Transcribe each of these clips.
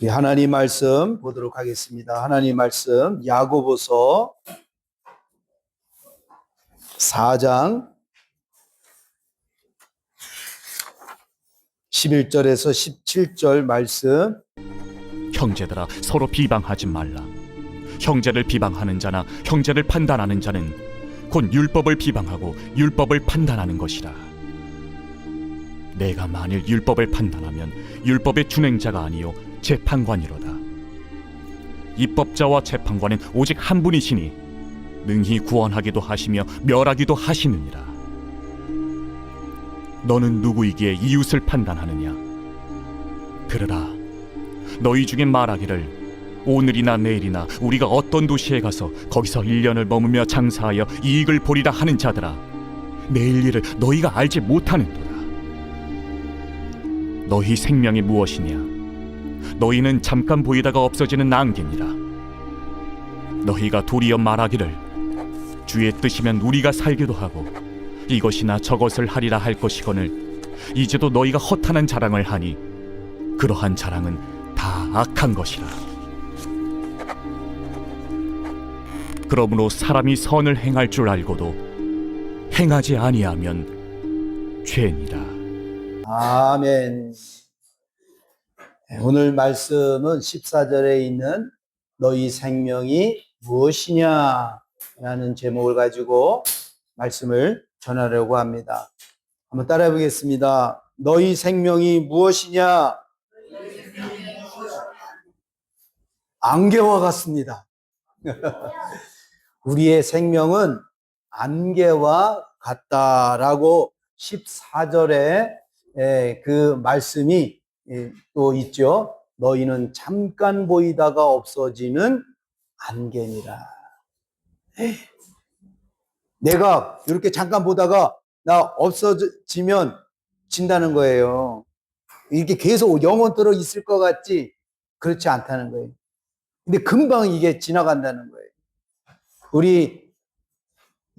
우리 하나님 말씀 보도록 하겠습니다. 하나님 말씀 야고보서 4장 11절에서 17절 말씀. 형제들아, 서로 비방하지 말라. 형제를 비방하는 자나 형제를 판단하는 자는 곧 율법을 비방하고 율법을 판단하는 것이라. 내가 만일 율법을 판단하면 율법의 준행자가 아니요 재판관이로다. 입법자와 재판관은 오직 한 분이시니 능히 구원하기도 하시며 멸하기도 하시느니라. 너는 누구이기에 이웃을 판단하느냐? 들으라. 너희 중에 말하기를 오늘이나 내일이나 우리가 어떤 도시에 가서 거기서 1년을 머무며 장사하여 이익을 보리라 하는 자들아, 내일 일을 너희가 알지 못하는도다. 너희 생명이 무엇이냐? 너희는 잠깐 보이다가 없어지는 안개니라. 너희가 도리어 말하기를 주의 뜻이면 우리가 살기도 하고 이것이나 저것을 하리라 할 것이거늘 이제도 너희가 허탄한 자랑을 하니 그러한 자랑은 다 악한 것이라. 그러므로 사람이 선을 행할 줄 알고도 행하지 아니하면 죄니라. 아멘. 오늘 말씀은 14절에 있는 너희 생명이 무엇이냐 라는 제목을 가지고 말씀을 전하려고 합니다. 한번 따라해 보겠습니다. 너희 생명이 무엇이냐? 안개와 같습니다. 우리의 생명은 안개와 같다라고 14절에 그 말씀이 또 있죠. 너희는 잠깐 보이다가 없어지는 안개니라. 내가 이렇게 잠깐 보다가 나 없어지면 진다는 거예요. 이렇게 계속 영원토록 있을 것 같지? 그렇지 않다는 거예요. 근데 금방 이게 지나간다는 거예요. 우리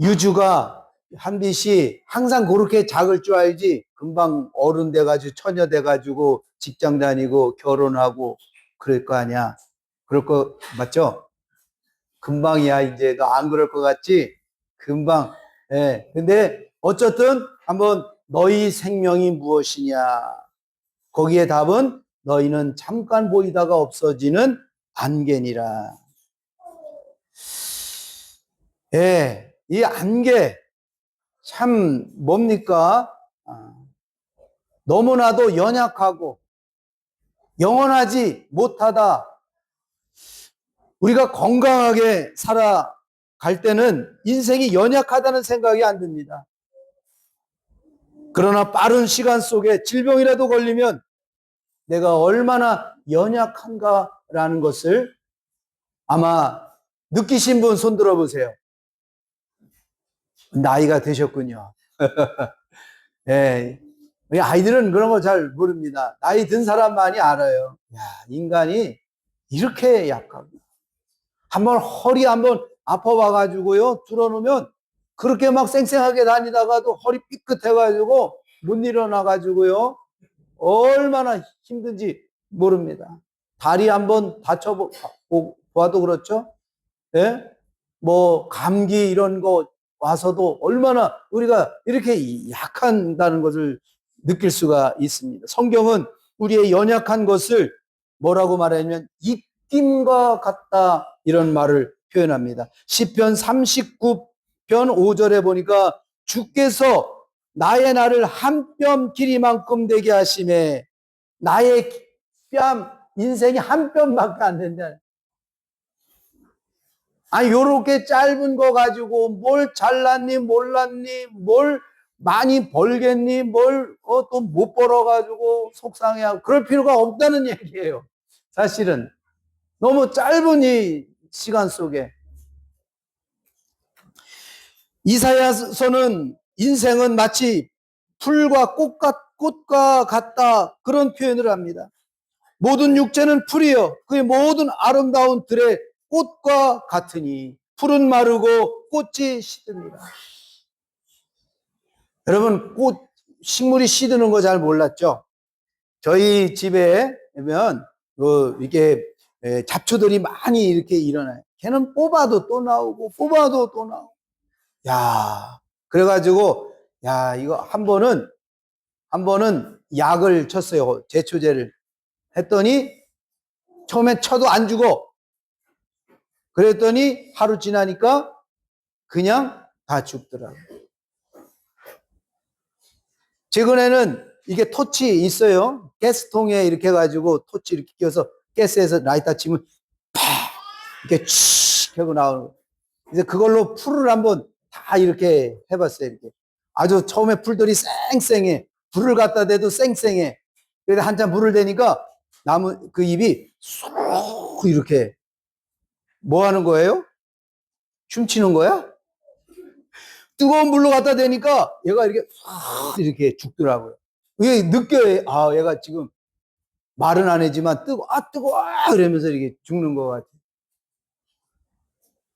유주가 한빛이 항상 그렇게 작을 줄 알지 금방 어른 돼가지고 처녀 돼가지고 직장 다니고 결혼하고 그럴 거 아니야. 그럴 거 맞죠? 금방이야. 이제 너 안 그럴 것 같지? 금방. 예. 근데 어쨌든 한번 너희 생명이 무엇이냐? 거기에 답은 너희는 잠깐 보이다가 없어지는 안개니라. 예, 이 안개 참 뭡니까? 너무나도 연약하고 영원하지 못하다. 우리가 건강하게 살아갈 때는 인생이 연약하다는 생각이 안 듭니다. 그러나 빠른 시간 속에 질병이라도 걸리면 내가 얼마나 연약한가라는 것을 아마 느끼신 분 손 들어보세요. 나이가 드셨군요. 예, 우리 아이들은 그런 거 잘 모릅니다. 나이 든 사람만이 알아요. 야, 인간이 이렇게 약하구나. 한번 허리 한번 아파봐가지고요, 들어놓으면 그렇게 막 쌩쌩하게 다니다가도 허리 삐끗해가지고 못 일어나가지고요, 얼마나 힘든지 모릅니다. 다리 한번 다쳐봐도 그렇죠? 예? 뭐, 감기 이런 거 와서도 얼마나 우리가 이렇게 약한다는 것을 느낄 수가 있습니다. 성경은 우리의 연약한 것을 뭐라고 말하냐면 입김과 같다 이런 말을 표현합니다. 시편 39편 5절에 보니까 주께서 나의 날을 한 뼘 길이만큼 되게 하심에 나의 뺨 인생이 한 뼘밖에 안 된다. 아니 요렇게 짧은 거 가지고 뭘 잘났니 몰랐니 뭘 많이 벌겠니 뭘 또 못 벌어가지고 속상해하고 그럴 필요가 없다는 얘기예요. 사실은 너무 짧은 이 시간 속에 이사야서는 인생은 마치 풀과 꽃과 같다 그런 표현을 합니다. 모든 육체는 풀이요 그의 모든 아름다운 들의 꽃과 같으니 풀은 마르고 꽃이 시듭니다. 여러분 식물이 시드는 거 잘 몰랐죠? 저희 집에 보면 이게 잡초들이 많이 이렇게 일어나요. 걔는 뽑아도 또 나오고, 뽑아도 또 나오고. 야, 그래가지고, 야, 이거 한 번은 약을 쳤어요. 제초제를. 했더니, 처음엔 쳐도 안 죽어. 그랬더니, 하루 지나니까, 그냥 다 죽더라고요. 최근에는 이게 토치 있어요. 가스통에 이렇게 해가지고, 토치 이렇게 끼워서, 가스에서 라이터 치면, 팍! 이렇게 칙! 하고 나오는 거예요. 이제 그걸로 풀을 한번 다 이렇게 해봤어요. 이렇게. 아주 처음에 풀들이 쌩쌩해. 불을 갖다 대도 쌩쌩해. 그래서 한참 불을 대니까 나무 그 잎이 쏙 이렇게 뭐 하는 거예요? 춤추는 거야? 뜨거운 물로 갖다 대니까 얘가 이렇게 쏙 이렇게 죽더라고요. 이게 느껴요. 아, 얘가 지금 말은 안 하지만 뜨거워 이러면서 이렇게 죽는 것 같아요.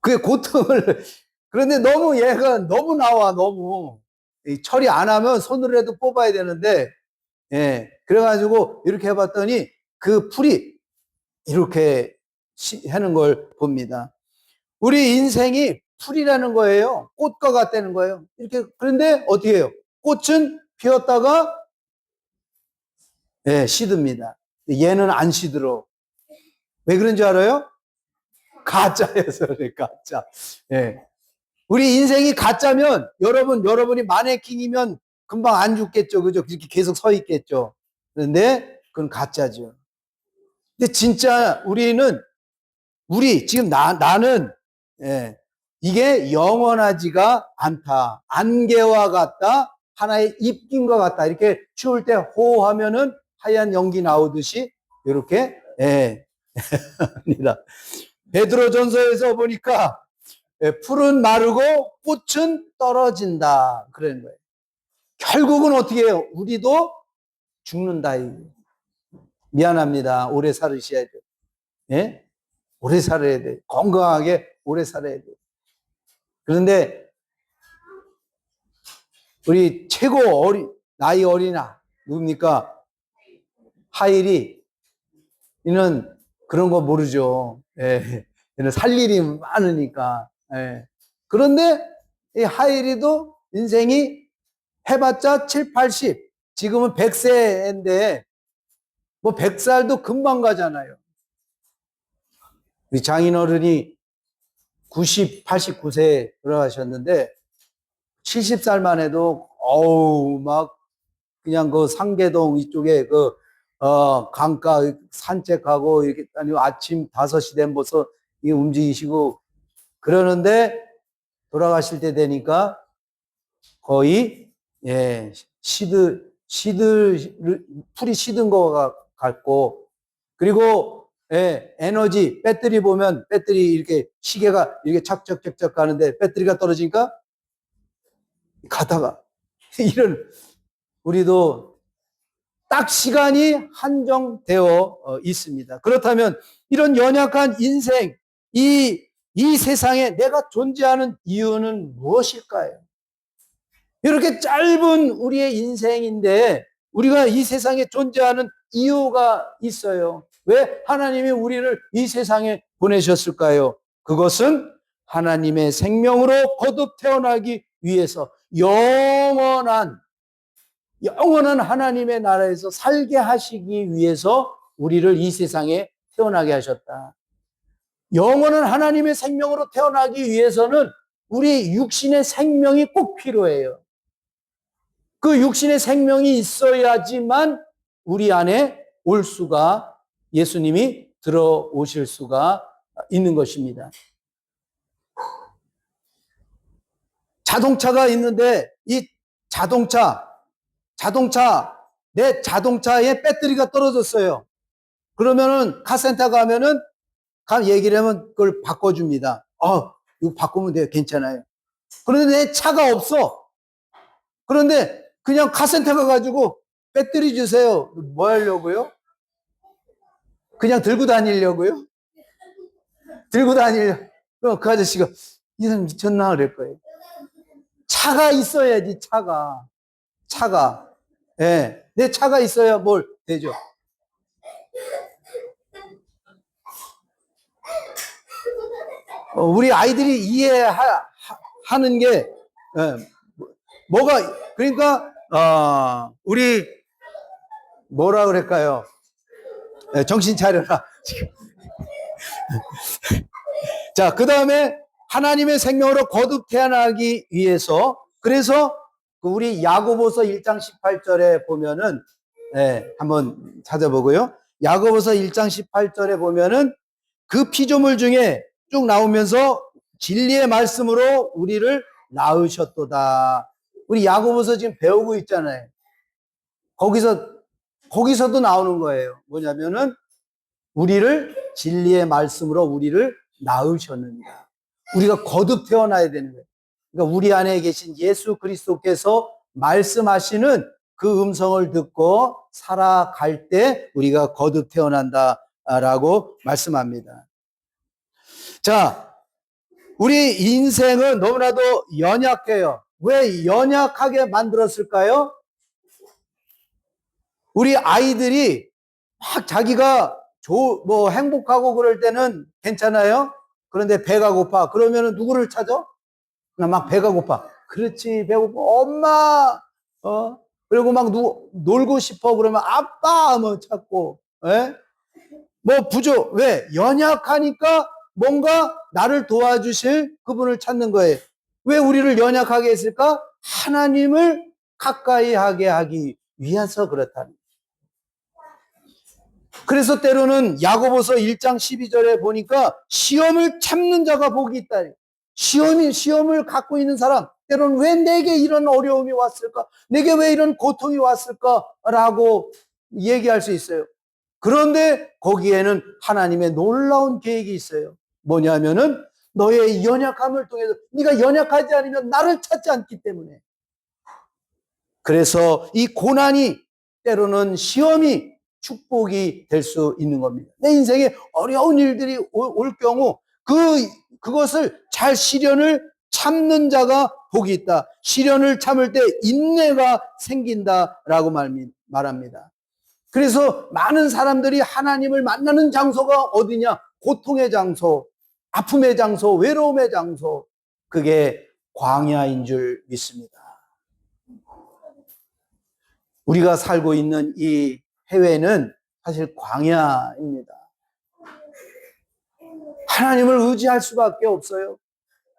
그게 고통을 그런데 너무 얘가 너무 나와 너무 처리 안 하면 손으로 해도 뽑아야 되는데 그래가지고 이렇게 해봤더니 그 풀이 이렇게 하는 걸 봅니다. 우리 인생이 풀이라는 거예요. 꽃과 같다는 거예요. 이렇게 그런데 어떻게 해요? 꽃은 피었다가 시듭니다. 얘는 안 시들어. 왜 그런 줄 알아요? 가짜여서 그래, 가짜. 우리 인생이 가짜면 여러분이 마네킹이면 금방 안 죽겠죠. 그죠? 그렇게 계속 서 있겠죠. 그런데 그건 가짜죠. 근데 진짜 지금 나는, 이게 영원하지가 않다. 안개와 같다. 하나의 입김과 같다. 이렇게 추울 때 호하면은 하얀 연기 나오듯이, 이렇게, 합니다. 베드로전서에서 보니까, 풀은 마르고 꽃은 떨어진다. 그러는 거예요. 결국은 어떻게 해요? 우리도 죽는다. 미안합니다. 오래 살으셔야 돼요. 예? 오래 살아야 돼요. 건강하게 오래 살아야 돼요. 그런데 우리 최고 나이 어린 누굽니까? 하일이 이는 그런 거 모르죠. 얘는 살 일이 많으니까. 그런데 이 하일이도 인생이 해봤자 7, 80, 지금은 100세인데 뭐 100살도 금방 가잖아요. 우리 장인어른이 89세 돌아가셨는데 70살만 해도 막 그냥 그 상계동 이쪽에 강가 산책하고 이렇게 아니면 아침 5시 된 벌써 움직이시고 그러는데 돌아가실 때 되니까 거의 풀이 시든 거 같고 그리고 에너지 배터리 보면 배터리 이렇게 시계가 이렇게 착착착착 가는데 배터리가 떨어지니까 가다가 이런 우리도 딱 시간이 한정되어 있습니다. 그렇다면 이런 연약한 인생 이 세상에 내가 존재하는 이유는 무엇일까요? 이렇게 짧은 우리의 인생인데 우리가 이 세상에 존재하는 이유가 있어요. 왜 하나님이 우리를 이 세상에 보내셨을까요? 그것은 하나님의 생명으로 거듭 태어나기 위해서 영원한 하나님의 나라에서 살게 하시기 위해서 우리를 이 세상에 태어나게 하셨다. 영원한 하나님의 생명으로 태어나기 위해서는 우리 육신의 생명이 꼭 필요해요. 그 육신의 생명이 있어야지만 우리 안에 올 수가 예수님이 들어오실 수가 있는 것입니다. 자동차가 있는데 이 내 자동차에 배터리가 떨어졌어요. 그러면은 카센터 가면은 얘기를 하면 그걸 바꿔줍니다. 이거 바꾸면 돼요. 괜찮아요. 그런데 내 차가 없어. 그런데 그냥 카센터 가가지고 배터리 주세요. 뭐 하려고요? 그냥 들고 다니려고요? 들고 다니려고. 그 아저씨가 이 사람 미쳤나 그럴 거예요. 차가 있어야지, 차가. 내 차가 있어야 뭘 되죠. 우리 아이들이 이해하는 게 뭐가 그러니까 우리 뭐라 그럴까요? 정신 차려라. 자, 그 다음에 하나님의 생명으로 거듭 태어나기 위해서 그래서 우리 야고보서 1장 18절에 보면은 한번 찾아보고요. 야고보서 1장 18절에 보면은 그 피조물 중에 쭉 나오면서 진리의 말씀으로 우리를 낳으셨도다. 우리 야고보서 지금 배우고 있잖아요. 거기서도 나오는 거예요. 뭐냐면은 우리를 진리의 말씀으로 우리를 낳으셨느니라. 우리가 거듭 태어나야 되는 거예요. 그러니까 우리 안에 계신 예수 그리스도께서 말씀하시는 그 음성을 듣고 살아갈 때 우리가 거듭 태어난다라고 말씀합니다. 자, 우리 인생은 너무나도 연약해요. 왜 연약하게 만들었을까요? 우리 아이들이 막 자기가 행복하고 그럴 때는 괜찮아요. 그런데 배가 고파. 그러면은 누구를 찾아? 나 막 배가 고파. 그렇지, 배고파. 엄마. 그리고 막 놀고 싶어. 그러면 아빠 하면 찾고. 왜? 연약하니까 뭔가 나를 도와주실 그분을 찾는 거예요. 왜 우리를 연약하게 했을까? 하나님을 가까이 하게 하기 위해서 그렇다는 거예요. 그래서 때로는 야고보서 1장 12절에 보니까 시험을 참는 자가 복이 있다. 시험을 갖고 있는 사람, 때로는 왜 내게 이런 어려움이 왔을까? 내게 왜 이런 고통이 왔을까? 라고 얘기할 수 있어요. 그런데 거기에는 하나님의 놀라운 계획이 있어요. 뭐냐면은 너의 연약함을 통해서 네가 연약하지 않으면 나를 찾지 않기 때문에. 그래서 이 고난이 때로는 시험이 축복이 될 수 있는 겁니다. 내 인생에 어려운 일들이 올 경우 그것을 잘 시련을 참는 자가 복이 있다. 시련을 참을 때 인내가 생긴다라고 말합니다. 그래서 많은 사람들이 하나님을 만나는 장소가 어디냐? 고통의 장소, 아픔의 장소, 외로움의 장소. 그게 광야인 줄 믿습니다. 우리가 살고 있는 이 해외는 사실 광야입니다. 하나님을 의지할 수밖에 없어요.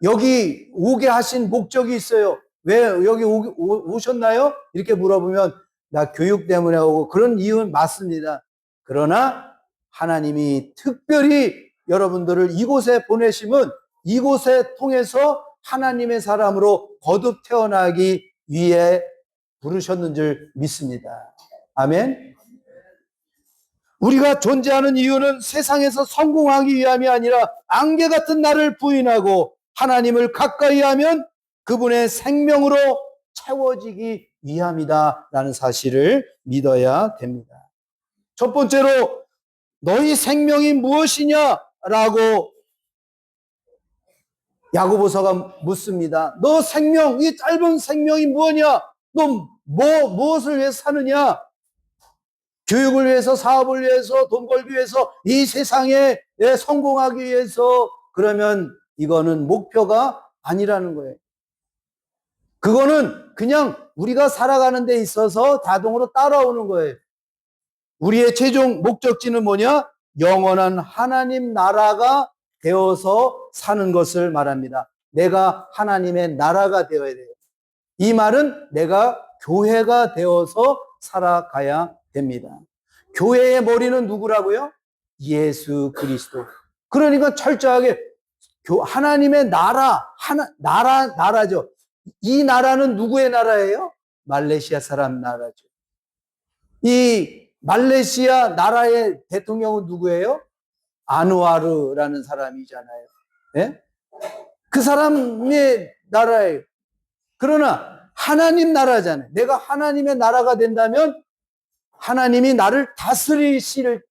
여기 오게 하신 목적이 있어요. 왜 여기 오셨나요? 이렇게 물어보면 나 교육 때문에 오고 그런 이유는 맞습니다. 그러나 하나님이 특별히 여러분들을 이곳에 보내심은 이곳에 통해서 하나님의 사람으로 거듭 태어나기 위해 부르셨는 줄 믿습니다. 아멘. 우리가 존재하는 이유는 세상에서 성공하기 위함이 아니라 안개 같은 나를 부인하고 하나님을 가까이 하면 그분의 생명으로 채워지기 위함이다라는 사실을 믿어야 됩니다. 첫 번째로 너희 생명이 무엇이냐라고 야고보서가 묻습니다. 너 생명, 이 짧은 생명이 뭐냐? 너 무엇을 위해서 사느냐? 교육을 위해서, 사업을 위해서, 돈 벌기 위해서, 이 세상에 성공하기 위해서. 그러면 이거는 목표가 아니라는 거예요. 그거는 그냥 우리가 살아가는 데 있어서 자동으로 따라오는 거예요. 우리의 최종 목적지는 뭐냐? 영원한 하나님 나라가 되어서 사는 것을 말합니다. 내가 하나님의 나라가 되어야 돼요. 이 말은 내가 교회가 되어서 살아가야 됩니다. 교회의 머리는 누구라고요? 예수 그리스도. 그러니까 철저하게 하나님의 나라죠. 이 나라는 누구의 나라예요? 말레이시아 사람 나라죠. 이 말레이시아 나라의 대통령은 누구예요? 아누아르라는 사람이잖아요. 예? 그 사람의 나라예요. 그러나 하나님 나라잖아요. 내가 하나님의 나라가 된다면 하나님이 나를 다스리시는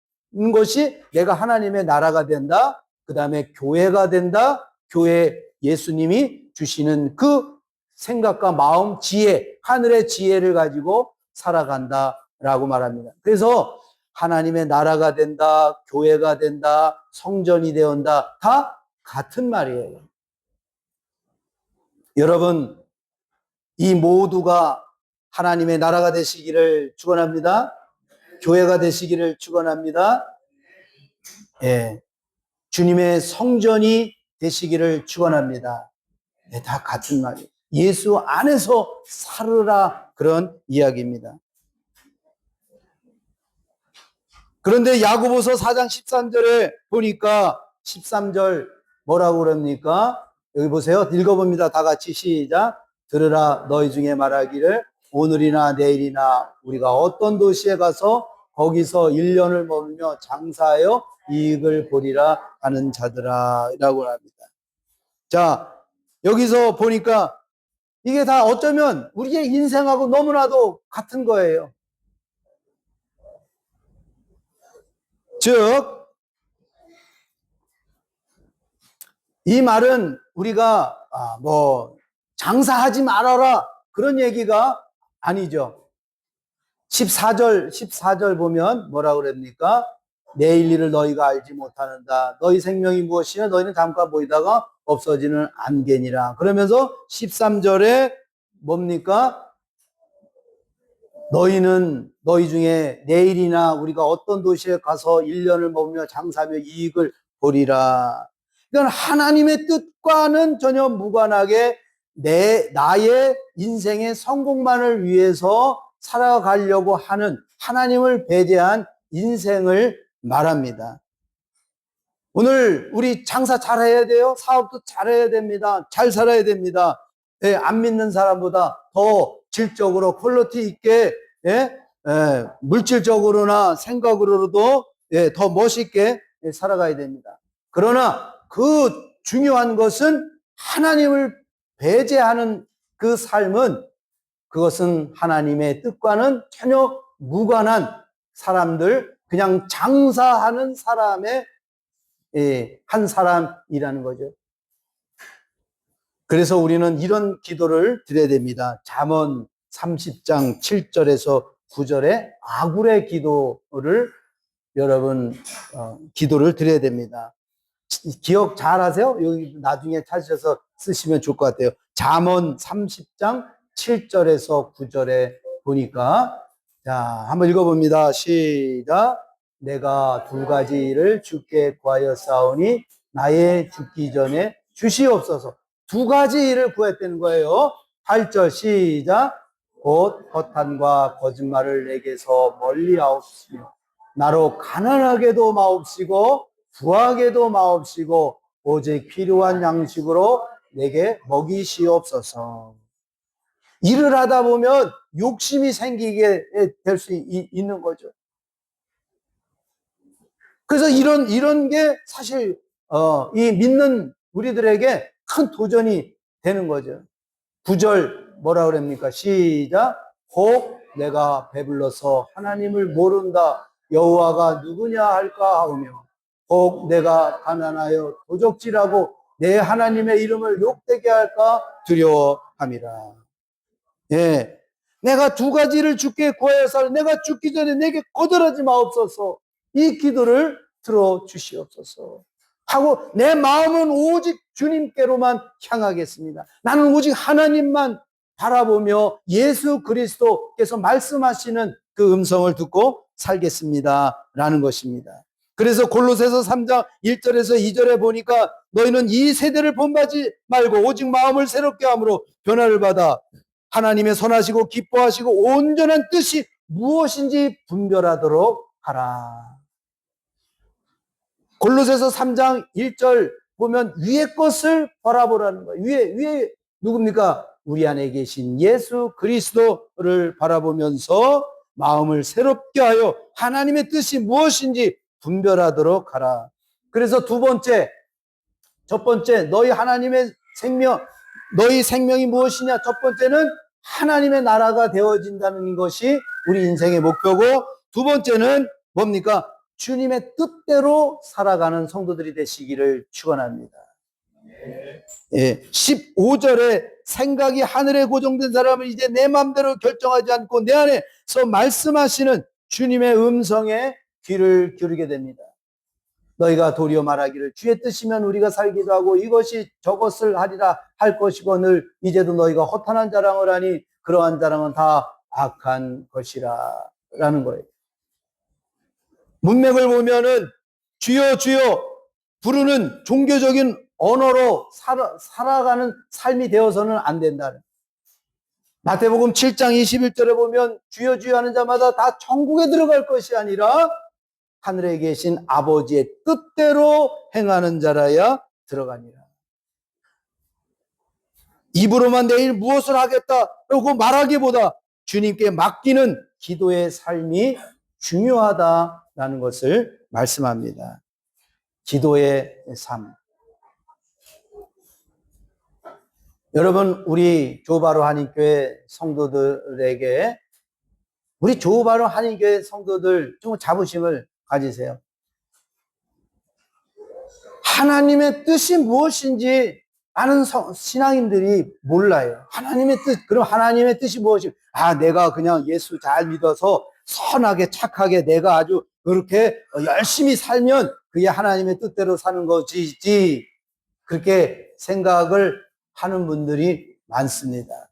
것이 내가 하나님의 나라가 된다. 그 다음에 교회가 된다. 교회 예수님이 주시는 그 생각과 마음, 지혜, 하늘의 지혜를 가지고 살아간다라고 말합니다. 그래서 하나님의 나라가 된다, 교회가 된다, 성전이 되온다. 다 같은 말이에요. 여러분, 이 모두가 하나님의 나라가 되시기를 축원합니다. 교회가 되시기를 축원합니다. 예, 주님의 성전이 되시기를 축원합니다. 예, 다 같은 말이에요. 예수 안에서 살으라, 그런 이야기입니다. 그런데 야고보서 4장 13절에 보니까 13절 뭐라고 그럽니까? 여기 보세요. 읽어봅니다. 다 같이 시작. 들으라, 너희 중에 말하기를 오늘이나 내일이나 우리가 어떤 도시에 가서 거기서 1년을 머물며 장사하여 이익을 보리라 하는 자들아, 라고 합니다. 자, 여기서 보니까 이게 다 어쩌면 우리의 인생하고 너무나도 같은 거예요. 즉, 이 말은 우리가 장사하지 말아라, 그런 얘기가 아니죠. 14절 보면 뭐라고 그럽니까? 내일 일을 너희가 알지 못하는다. 너희 생명이 무엇이냐? 너희는 잠깐 보이다가 없어지는 안개니라. 그러면서 13절에 뭡니까? 너희는 너희 중에 내일이나 우리가 어떤 도시에 가서 1년을 머물며 장사하며 이익을 보리라. 이건 하나님의 뜻과는 전혀 무관하게 나의 인생의 성공만을 위해서 살아가려고 하는 하나님을 배제한 인생을 말합니다. 오늘 우리 장사 잘해야 돼요. 사업도 잘해야 됩니다. 잘 살아야 됩니다. 예, 안 믿는 사람보다 더 질적으로 퀄리티 있게, 물질적으로나 생각으로도 더 멋있게 살아가야 됩니다. 그러나 그 중요한 것은 하나님을 배제하는 그 삶은, 그것은 하나님의 뜻과는 전혀 무관한 사람들, 그냥 장사하는 사람의 한 사람이라는 거죠. 그래서 우리는 이런 기도를 드려야 됩니다. 잠언 30장 7절에서 9절에 아굴의 기도를 여러분 기도를 드려야 됩니다. 기억 잘 하세요? 여기 나중에 찾으셔서 쓰시면 좋을 것 같아요. 잠언 30장 7절에서 9절에 보니까, 자, 한번 읽어봅니다. 시작. 내가 두 가지를 주께 구하였사오니 나의 죽기 전에 주시옵소서. 두 가지 일을 구했다는 거예요. 8절 시작. 곧 허탄과 거짓말을 내게서 멀리 하옵시며 나로 가난하게도 마옵시고 부하게도 마옵시고 오직 필요한 양식으로 내게 먹이시옵소서. 일을 하다 보면 욕심이 생기게 될 수 있는 거죠. 그래서 이런 게 사실 이 믿는 우리들에게 큰 도전이 되는 거죠. 9절 뭐라 그럽니까? 시작. 혹 내가 배불러서 하나님을 모른다. 여호와가 누구냐 할까 하오며 혹 내가 가난하여 도적질하고 내 하나님의 이름을 욕되게 할까 두려워함이라. 예, 내가 두 가지를 주께 구하여서 내가 죽기 전에 내게 거절하지 마옵소서. 이 기도를 들어주시옵소서 하고 내 마음은 오직 주님께로만 향하겠습니다. 나는 오직 하나님만 바라보며 예수 그리스도께서 말씀하시는 그 음성을 듣고 살겠습니다 라는 것입니다. 그래서 골로새서 3장 1절에서 2절에 보니까 너희는 이 세대를 본받지 말고 오직 마음을 새롭게 함으로 변화를 받아 하나님의 선하시고 기뻐하시고 온전한 뜻이 무엇인지 분별하도록 하라. 골로새서 3장 1절 보면 위의 것을 바라보라는 거예요. 위에 누굽니까? 우리 안에 계신 예수 그리스도를 바라보면서 마음을 새롭게 하여 하나님의 뜻이 무엇인지 분별하도록 하라. 그래서 첫 번째 너희 하나님의 생명, 너희 생명이 무엇이냐? 첫 번째는 하나님의 나라가 되어진다는 것이 우리 인생의 목표고, 두 번째는 뭡니까? 주님의 뜻대로 살아가는 성도들이 되시기를 축원합니다. 예, 15절에 생각이 하늘에 고정된 사람은 이제 내 마음대로 결정하지 않고 내 안에서 말씀하시는 주님의 음성에 귀를 기울이게 됩니다. 너희가 도리어 말하기를 주의 뜻이면 우리가 살기도 하고 이것이 저것을 하리라 할 것이거늘 이제도 너희가 허탄한 자랑을 하니 그러한 자랑은 다 악한 것이라 라는 거예요. 문맥을 보면은 주여 주여 부르는 종교적인 언어로 살아가는 삶이 되어서는 안 된다는. 마태복음 7장 21절에 보면 주여 주여 하는 자마다 다 천국에 들어갈 것이 아니라 하늘에 계신 아버지의 뜻대로 행하는 자라야 들어가니라. 입으로만 내일 무엇을 하겠다라고 말하기보다 주님께 맡기는 기도의 삶이 중요하다라는 것을 말씀합니다. 기도의 삶. 여러분, 우리 조바로 한인교회 성도들에게, 우리 조바로 한인교회 성도들 좀 자부심을 가지세요. 하나님의 뜻이 무엇인지 아는 신앙인들이 몰라요. 하나님의 뜻, 그럼 하나님의 뜻이 무엇인지, 내가 그냥 예수 잘 믿어서 선하게 착하게 내가 아주 그렇게 열심히 살면 그게 하나님의 뜻대로 사는 것이지, 그렇게 생각을 하는 분들이 많습니다.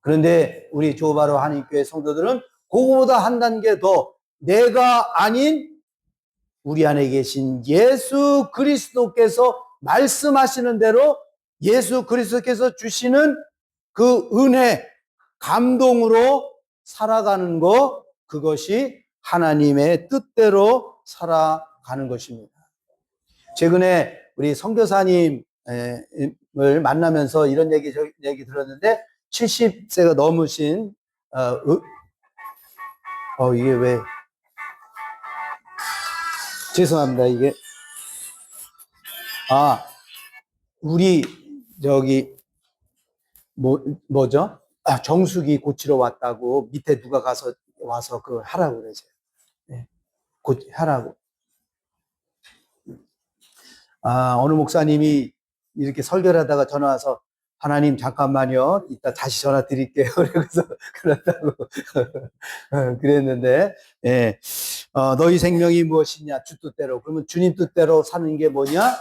그런데 우리 조바로 한인교회 성도들은 그거보다 한 단계 더 내가 아닌 우리 안에 계신 예수 그리스도께서 말씀하시는 대로 예수 그리스도께서 주시는 그 은혜, 감동으로 살아가는 것, 그것이 하나님의 뜻대로 살아가는 것입니다. 최근에 우리 선교사님을 만나면서 이런 얘기 들었는데 70세가 넘으신 이게 왜 죄송합니다. 이게 우리 뭐죠? 정수기 고치러 왔다고 밑에 누가 와서 그 하라고 그러세요. 네. 하라고. 어느 목사님이 이렇게 설교를 하다가 전화 와서 하나님 잠깐만요. 이따 다시 전화 드릴게요. 그래서 그런다고 그랬는데, 예. 너희 생명이 무엇이냐? 주 뜻대로. 그러면 주님 뜻대로 사는 게 뭐냐?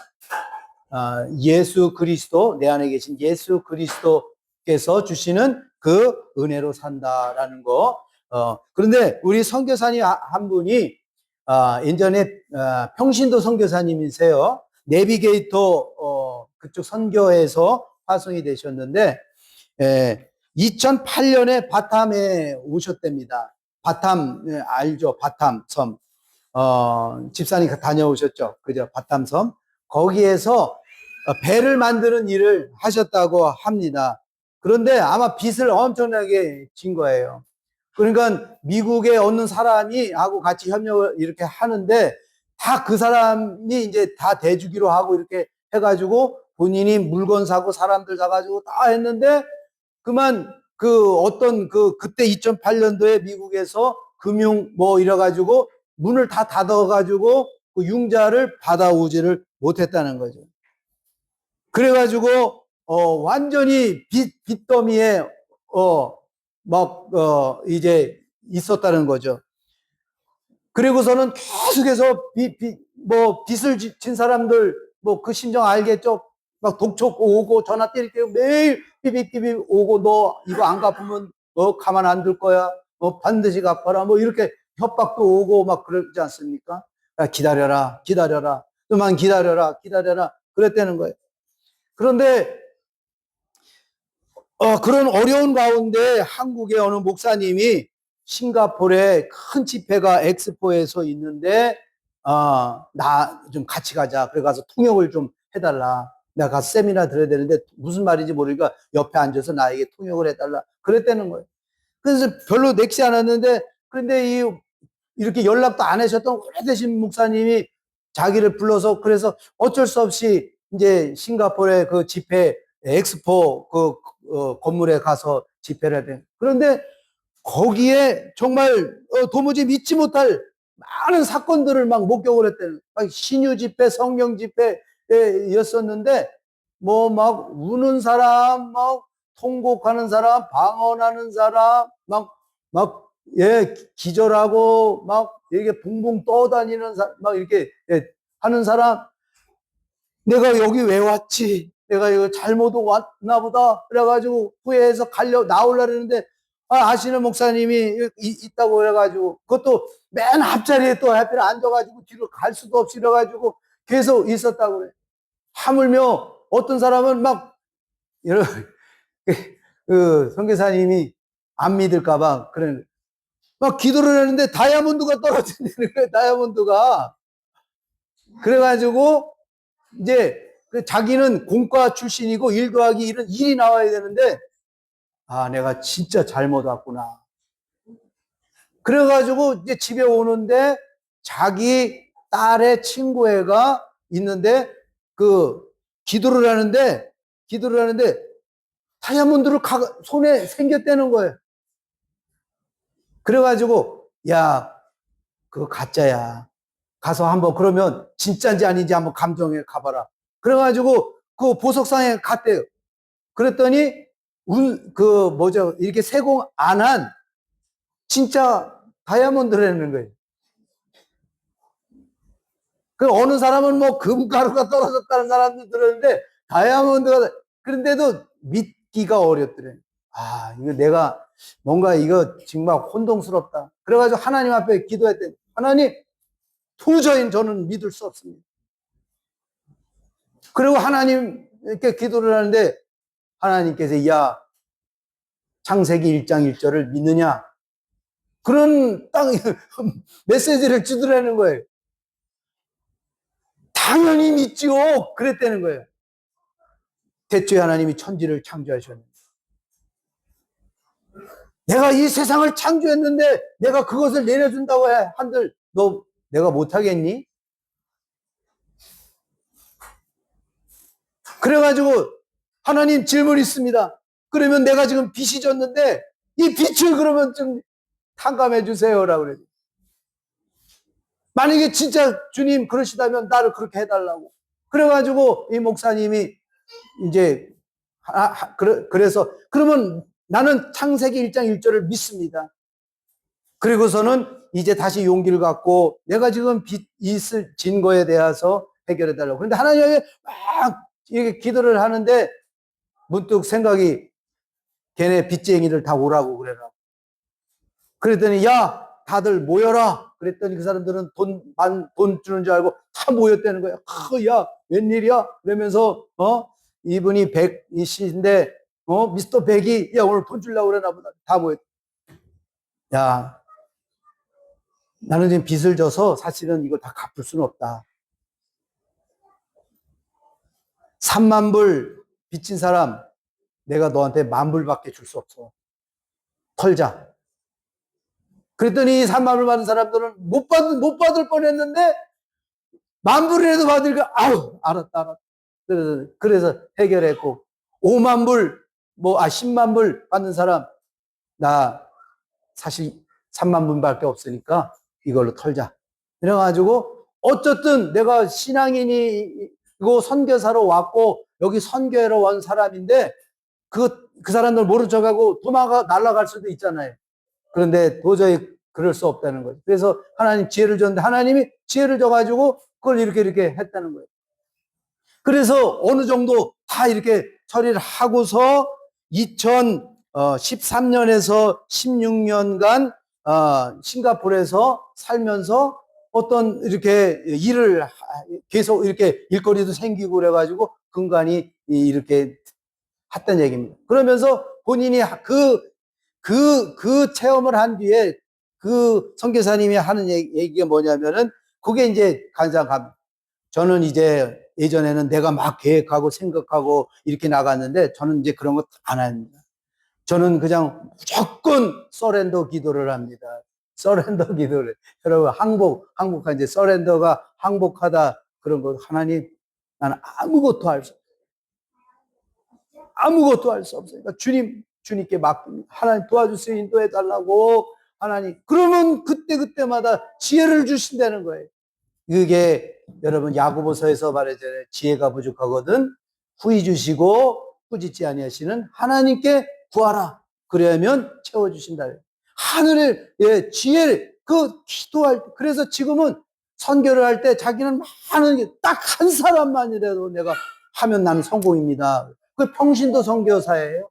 예수 그리스도, 내 안에 계신 예수 그리스도께서 주시는 그 은혜로 산다라는 거. 그런데 우리 선교사님 한 분이 예전에 평신도 선교사님이세요. 내비게이터 그쪽 선교에서 파송이 되셨는데 2008년에 바탐에 오셨답니다. 바탐 알죠? 바탐 섬. 집사님 다녀오셨죠? 그죠? 바탐 섬. 거기에서 배를 만드는 일을 하셨다고 합니다. 그런데 아마 빚을 엄청나게 진 거예요. 그러니까 미국에 얻는 사람이 하고 같이 협력을 이렇게 하는데 다 그 사람이 이제 다 대주기로 하고 이렇게 해가지고 본인이 물건 사고 사람들 사가지고 다 했는데 그만 그때 2008년도에 미국에서 금융 이래가지고 문을 다 닫아가지고 그 융자를 받아오지를 못했다는 거죠. 그래가지고 완전히 빚더미에 이제 있었다는 거죠. 그리고서는 계속해서 빚을 진 사람들 그 심정 알겠죠? 막 독촉 오고 전화 때릴 때 매일 삐삐삐삐 오고 너 이거 안 갚으면 너 가만 안 둘 거야. 반드시 갚아라. 이렇게 협박도 오고 막 그러지 않습니까? 기다려라. 좀만 기다려라. 그랬다는 거예요. 그런데 그런 어려운 가운데 한국의 어느 목사님이 싱가포르에 큰 집회가 엑스포에서 있는데 나 좀 같이 가자. 그래 가서 통역을 좀 해달라. 내가 가서 세미나 들어야 되는데 무슨 말인지 모르니까 옆에 앉아서 나에게 통역을 해달라. 그랬다는 거예요. 그래서 별로 넥시 않았는데 그런데 이렇게 연락도 안 하셨던 오래되신 목사님이 자기를 불러서 그래서 어쩔 수 없이 이제 싱가포르의 그 집회 엑스포 건물에 가서 집회를 해야 돼. 그런데 거기에 정말 도무지 믿지 못할 많은 사건들을 막 목격을 했대요. 신유 집회, 성령 집회였었는데 막 우는 사람, 막 통곡하는 사람, 방언하는 사람, 기절하고 막 이렇게 붕붕 떠다니는 사람, 막 이렇게 하는 사람, 내가 여기 왜 왔지? 내가 이거 잘못 왔나 보다. 그래가지고 후회해서 나오려고 했는데, 아시는 목사님이 있다고 그래가지고, 그것도 맨 앞자리에 또 하필 앉아가지고 뒤로 갈 수도 없이 이래가지고 계속 있었다고 그래. 하물며 어떤 사람은 막, 여러, 그 선교사님이 안 믿을까봐, 그래. 막 기도를 했는데 다이아몬드가 떨어지는 거예요, 다이아몬드가. 그래가지고, 이제, 자기는 공과 출신이고 1 더하기 1은 1이 나와야 되는데, 내가 진짜 잘못 왔구나. 그래가지고 이제 집에 오는데 자기 딸의 친구 애가 있는데 기도를 하는데 다이아몬드를 손에 생겼다는 거예요. 그래가지고 야, 그거 가짜야. 가서 한번 그러면 진짜인지 아닌지 한번 감정에 가봐라. 그래가지고 그 보석상에 갔대요. 그랬더니 이렇게 세공 안 한 진짜 다이아몬드라는 거예요. 그 어느 사람은 뭐 금가루가 떨어졌다는 사람도 들었는데 다이아몬드가, 그런데도 믿기가 어렵더래. 이거 내가 뭔가 이거 정말 혼동스럽다. 그래가지고 하나님 앞에 기도했더니, 하나님, 도저히 저는 믿을 수 없습니다. 그리고 하나님께 기도를 하는데 하나님께서 야, 창세기 1장 1절을 믿느냐? 그런 메시지를 주더라는 거예요. 당연히 믿지요. 그랬다는 거예요. 대초에 하나님이 천지를 창조하셨는데, 내가 이 세상을 창조했는데 내가 그것을 내려준다고 한들 너 내가 못하겠니? 그래가지고 하나님 질문이 있습니다. 그러면 내가 지금 빛이 졌는데 이 빛을 그러면 좀 탕감해 주세요라고 그래요. 만약에 진짜 주님 그러시다면 나를 그렇게 해달라고. 그래가지고 이 목사님이 이제 그래서 그러면 나는 창세기 1장 1절을 믿습니다. 그리고서는 이제 다시 용기를 갖고 내가 지금 빚을 진 거에 대해서 해결해 달라고. 그런데 하나님이 막 이렇게 기도를 하는데 문득 생각이, 걔네 빚쟁이들 다 오라고 그래라. 그랬더니 야, 다들 모여라. 그랬더니 그 사람들은 돈 주는 줄 알고 다 모였다는 거야. 야, 웬일이야? 그러면서 이분이 100이신데 미스터 100이 야, 오늘 돈 주려고 그러나 보다. 다 모였다. 야, 나는 지금 빚을 져서 사실은 이걸 다 갚을 수는 없다. 3만 불 빚진 사람, 내가 너한테 10,000불밖에 줄 수 없어. 털자. 그랬더니 3만 불 받은 사람들은 못 받을 뻔했는데 10,000불이라도 받으니까 알았다. 그래서 해결했고, 5만 불, 10만 불 받는 사람, 나 사실 3만 불밖에 없으니까 이걸로 털자. 그래가지고 어쨌든 내가 신앙인이고 선교사로 왔고 여기 선교하러 온 사람인데 그 사람들 모른 척하고 날아갈 수도 있잖아요. 그런데 도저히 그럴 수 없다는 거죠. 그래서 하나님 지혜를 줬는데 하나님이 지혜를 줘가지고 그걸 이렇게 했다는 거예요. 그래서 어느 정도 다 이렇게 처리를 하고서 2013년에서 16년간 싱가포르에서 살면서 어떤 이렇게 일을 계속 이렇게 일거리도 생기고 그래가지고 근간히 이렇게 했던 얘기입니다. 그러면서 본인이 그 체험을 한 뒤에 그 선교사님이 하는 얘기가 뭐냐면은 그게 이제 간상합니다. 저는 이제 예전에는 내가 막 계획하고 생각하고 이렇게 나갔는데 저는 이제 그런 거 안 합니다. 저는 그냥 무조건 서렌더 기도를 합니다. 서렌더 기도를. 여러분, 항복한 이제 서렌더가 항복하다 그런 거. 하나님, 나는 아무것도 할 수 없어요. 아무것도 할 수 없어요. 그러니까 주님께 맡깁니다. 하나님 도와주세요. 인도해 달라고. 하나님. 그러면 그때마다 지혜를 주신다는 거예요. 그게 여러분 야고보서에서 말하잖아요. 지혜가 부족하거든 후히 주시고 꾸짖지 아니하시는 하나님께 구하라. 그래야면 채워주신다. 하늘의 지혜를 기도할 때. 그래서 지금은 선교를 할 때 자기는 많은, 딱 한 사람만이라도 내가 하면 나는 성공입니다. 그 평신도 선교사예요.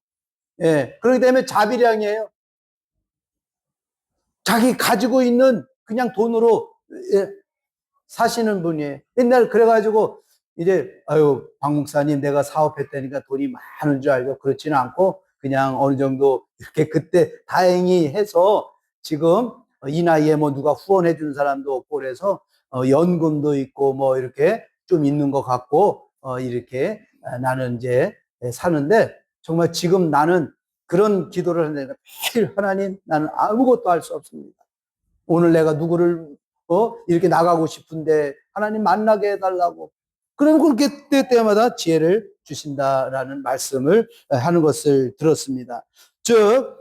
예. 그렇기 때문에 자비량이에요. 자기 가지고 있는 그냥 돈으로, 예, 사시는 분이에요. 옛날 그래가지고 이제 아유 박 목사님 내가 사업했다니까 돈이 많은 줄 알고 그렇지는 않고 그냥 어느 정도 이렇게 그때 다행히 해서 지금 이 나이에 뭐 누가 후원해 준 사람도 없고 그래서 연금도 있고 뭐 이렇게 좀 있는 것 같고 이렇게 나는 이제 사는데 정말 지금 나는 그런 기도를 하는데 매일 하나님 나는 아무것도 할 수 없습니다. 오늘 내가 누구를 이렇게 나가고 싶은데 하나님 만나게 해달라고. 그럼 그렇게 때마다 지혜를 주신다라는 말씀을 하는 것을 들었습니다. 즉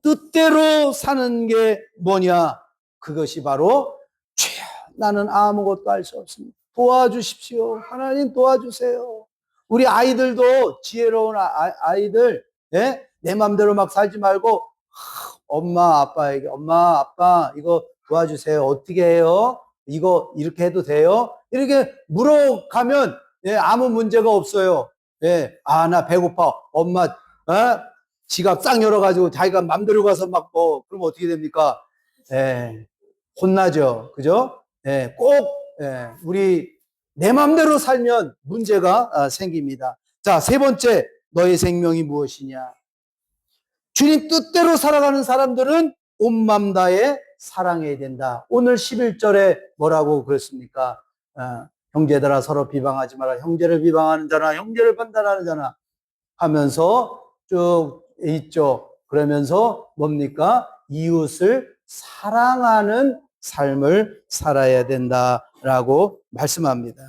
뜻대로 사는 게 뭐냐? 그것이 바로 주여 나는 아무것도 할 수 없습니다. 도와주십시오. 하나님 도와주세요. 우리 아이들도 지혜로운 아이들, 예? 내 맘대로 막 살지 말고 엄마 아빠에게 엄마 아빠 이거 도와주세요. 어떻게 해요? 이거 이렇게 해도 돼요? 이렇게 물어가면 예, 아무 문제가 없어요. 예, 아, 나 배고파. 엄마 지갑 싹 열어가지고 자기가 맘대로 가서 막 그럼 어떻게 됩니까? 예, 혼나죠. 그죠? 예, 꼭 예, 우리 내 맘대로 살면 문제가 생깁니다. 자, 세 번째 너의 생명이 무엇이냐? 주님 뜻대로 살아가는 사람들은 온 맘 다해 사랑해야 된다. 오늘 11절에 뭐라고 그랬습니까? 형제들아 서로 비방하지 마라. 형제를 비방하는 자나 형제를 판단하는 자나 하면서 쭉 있죠. 그러면서 뭡니까? 이웃을 사랑하는 삶을 살아야 된다라고 말씀합니다.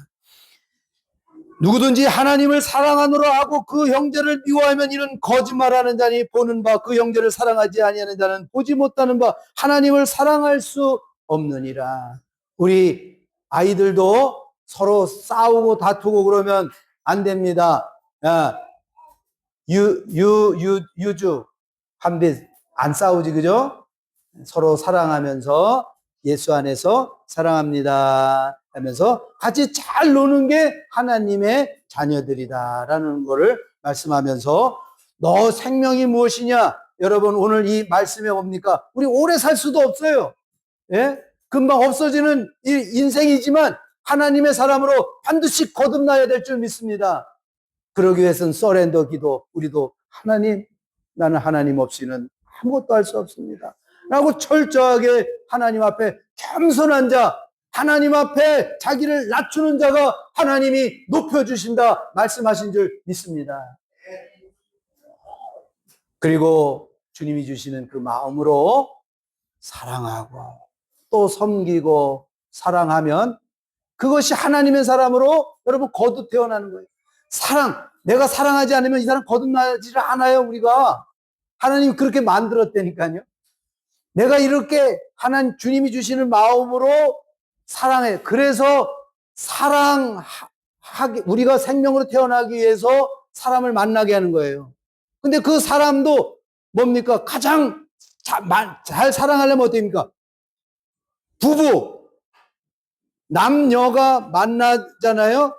누구든지 하나님을 사랑하노라 하고 그 형제를 미워하면 이는 거짓말하는 자니 보는 바 그 형제를 사랑하지 아니하는 자는 보지 못하는 바 하나님을 사랑할 수 없느니라. 우리 아이들도 서로 싸우고 다투고 그러면 안 됩니다. 유주 한빛 안 싸우지 그죠? 서로 사랑하면서 예수 안에서 사랑합니다 하면서 같이 잘 노는 게 하나님의 자녀들이다라는 것을 말씀하면서 너 생명이 무엇이냐? 여러분 오늘 이 말씀에 뭡니까? 우리 오래 살 수도 없어요. 예? 금방 없어지는 인생이지만 하나님의 사람으로 반드시 거듭나야 될 줄 믿습니다. 그러기 위해서는 서렌더 기도, 우리도 하나님, 나는 하나님 없이는 아무것도 할 수 없습니다. 라고 철저하게 하나님 앞에 겸손한 자, 하나님 앞에 자기를 낮추는 자가 하나님이 높여주신다 말씀하신 줄 믿습니다. 그리고 주님이 주시는 그 마음으로 사랑하고 또 섬기고 사랑하면 그것이 하나님의 사람으로 여러분 거듭 태어나는 거예요. 내가 사랑하지 않으면 이 사람 거듭나지를 않아요, 우리가. 하나님이 그렇게 만들었다니까요. 내가 이렇게 주님이 주시는 마음으로 사랑해. 그래서 우리가 생명으로 태어나기 위해서 사람을 만나게 하는 거예요. 근데 그 사람도 뭡니까? 가장 잘 사랑하려면 어떻습니까? 부부, 남녀가 만나잖아요?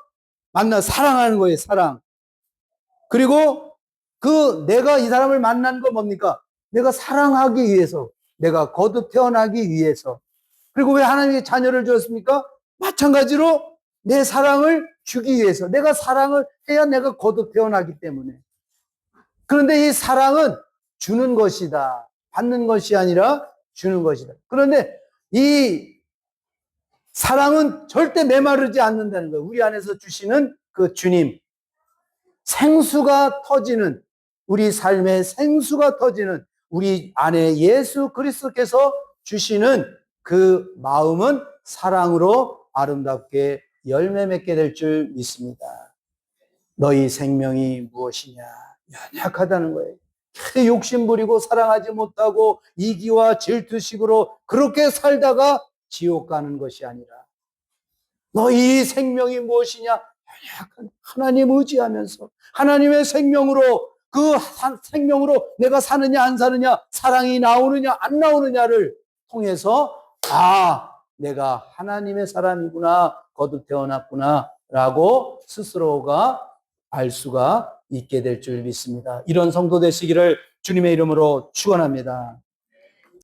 사랑하는 거예요, 사랑. 그리고 내가 이 사람을 만난 건 뭡니까? 내가 사랑하기 위해서, 내가 거듭 태어나기 위해서. 그리고 왜 하나님의 자녀를 주었습니까? 마찬가지로 내 사랑을 주기 위해서. 내가 사랑을 해야 내가 거듭 태어나기 때문에. 그런데 이 사랑은 주는 것이다. 받는 것이 아니라 주는 것이다. 그런데 이 사랑은 절대 메마르지 않는다는 거예요. 우리 안에서 주시는 그 주님. 생수가 터지는, 우리 삶의 생수가 터지는 우리 안에 예수 그리스도께서 주시는 그 마음은 사랑으로 아름답게 열매 맺게 될 줄 믿습니다. 너희 생명이 무엇이냐? 연약하다는 거예요. 욕심 부리고 사랑하지 못하고 이기와 질투식으로 그렇게 살다가 지옥 가는 것이 아니라 너희 생명이 무엇이냐? 연약한 하나님 의지하면서 하나님의 생명으로 그 생명으로 내가 사느냐 안 사느냐, 사랑이 나오느냐 안 나오느냐를 통해서 내가 하나님의 사람이구나, 거듭 태어났구나 라고 스스로가 알 수가 있게 될 줄 믿습니다. 이런 성도 되시기를 주님의 이름으로 축원합니다.